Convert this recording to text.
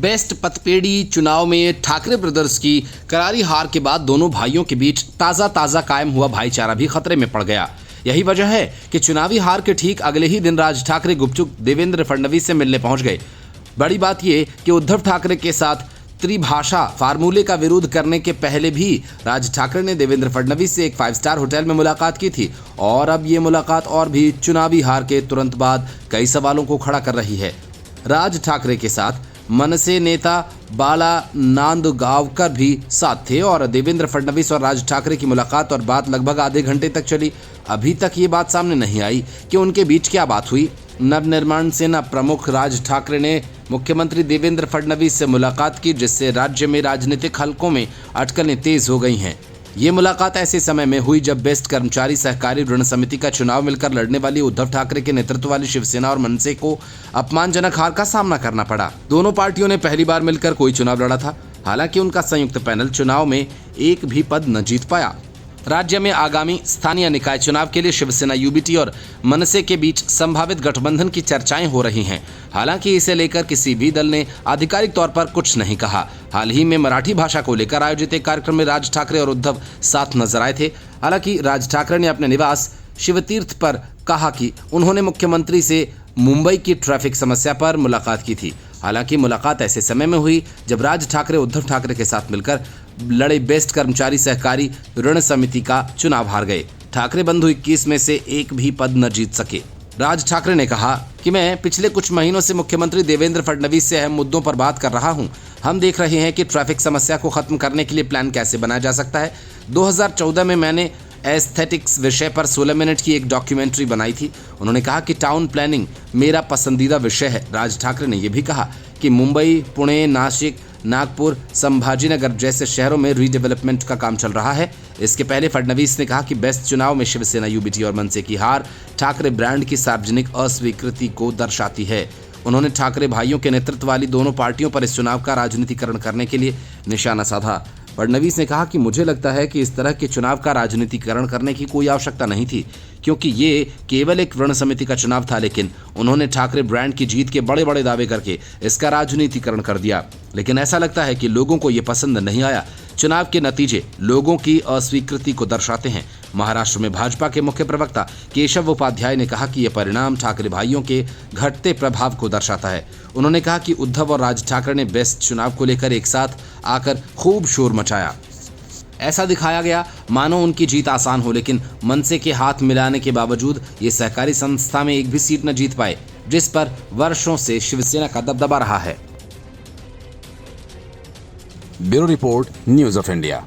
Best पतपेड़ी चुनाव में Thackeray brothers की करारी हार के बाद दोनों भाइयों के बीच ताजा कायम हुआ भाईचारा भी खतरे में पड़ गया। यही वजह है कि चुनावी हार के ठीक अगले ही दिन राज ठाकरे गुपचुप देवेंद्र फडणवीस से मिलने पहुंच गए। बड़ी बात यह कि उद्धव ठाकरे के साथ त्रिभाषा फार्मूले का विरोध करने के पहले भी राज ठाकरे ने देवेंद्र फडणवीस से एक 5 स्टार होटल में मुलाकात की थी और अब ये मुलाकात और भी चुनावी हार के तुरंत बाद कई सवालों को खड़ा कर रही है। राज ठाकरे के साथ मनसे नेता बाला नांदगांवकर भी साथ थे और देवेंद्र फडणवीस और राज ठाकरे की मुलाकात और बात लगभग आधे घंटे तक चली। अभी तक ये बात सामने नहीं आई कि उनके बीच क्या बात हुई। नवनिर्माण सेना प्रमुख राज ठाकरे ने मुख्यमंत्री देवेंद्र फडणवीस से मुलाकात की, जिससे राज्य में राजनीतिक हलकों में अटकलें तेज हो गई हैं। ये मुलाकात ऐसे समय में हुई जब बेस्ट कर्मचारी सहकारी ऋण समिति का चुनाव मिलकर लड़ने वाली उद्धव ठाकरे के नेतृत्व वाली शिवसेना और मनसे को अपमानजनक हार का सामना करना पड़ा। दोनों पार्टियों ने पहली बार मिलकर कोई चुनाव लड़ा था। हालांकि उनका संयुक्त पैनल चुनाव में एक भी पद न जीत पाया। राज्य में आगामी स्थानीय निकाय चुनाव के लिए शिवसेना यूबीटी और मनसे के बीच संभावित गठबंधन की चर्चाएं हो रही हैं। हालांकि इसे लेकर किसी भी दल ने आधिकारिक तौर पर कुछ नहीं कहा। हाल ही में मराठी भाषा को लेकर आयोजित एक कार्यक्रम में राज ठाकरे और उद्धव साथ नजर आए थे। हालांकि राज ठाकरे ने अपने निवास शिवतीर्थ पर कहा कि उन्होंने मुख्यमंत्री से मुंबई की ट्रैफिक समस्या पर मुलाकात की थी। हालांकि मुलाकात ऐसे समय में हुई जब राज ठाकरे उद्धव ठाकरे के साथ मिलकर लड़े बेस्ट कर्मचारी सहकारी ऋण समिति का चुनाव हार गए। ठाकरे बंधु 21 में से एक भी पद न जीत सके। राज ठाकरे ने कहा कि मैं पिछले कुछ महीनों से मुख्यमंत्री देवेंद्र फडणवीस से अहम मुद्दों पर बात कर रहा हूं। हम देख रहे हैं कि ट्रैफिक समस्या को खत्म करने के लिए प्लान कैसे बनाया जा सकता है। 2014 में मैंने एस्थेटिक्स विषय पर 16 मिनट की एक डॉक्यूमेंट्री बनाई थी। उन्होंने कहा कि टाउन प्लानिंग मेरा पसंदीदा विषय है। राज ठाकरे ने यह भी कहा कि मुंबई, पुणे, नासिक, नागपुर, संभाजीनगर जैसे शहरों में रीडेवलपमेंट का काम चल रहा है। इसके पहले फडणवीस ने कहा कि बेस्ट चुनाव में शिवसेना, यूबीटी और मनसे की हार ठाकरे ब्रांड की सार्वजनिक अस्वीकृति को दर्शाती है। उन्होंने ठाकरे भाइयों के नेतृत्व वाली दोनों पार्टियों पर इस चुनाव का राजनीतिकरण करने के लिए निशाना साधा। फडणवीस ने कहा कि मुझे लगता है कि इस तरह के चुनाव का राजनीतिकरण करने की कोई आवश्यकता नहीं थी, क्योंकि ये केवल एक ऋण समिति का चुनाव था। लेकिन उन्होंने ठाकरे ब्रांड की जीत के बड़े बड़े दावे करके इसका राजनीतिकरण कर दिया। लेकिन ऐसा लगता है कि लोगों को ये पसंद नहीं आया। चुनाव के नतीजे लोगों की अस्वीकृति को दर्शाते हैं। महाराष्ट्र में भाजपा के मुख्य प्रवक्ता केशव उपाध्याय ने कहा कि यह परिणाम ठाकरे भाइयों के घटते प्रभाव को दर्शाता है। उन्होंने कहा कि उद्धव और राज ठाकरे ने बेस्ट चुनाव को लेकर एक साथ आकर खूब शोर मचाया। ऐसा दिखाया गया मानो उनकी जीत आसान हो, लेकिन मनसे के हाथ मिलाने के बावजूद ये सहकारी संस्था में एक भी सीट न जीत पाए, जिस पर वर्षों से शिवसेना का दबदबा रहा है। Bureau report, news of India.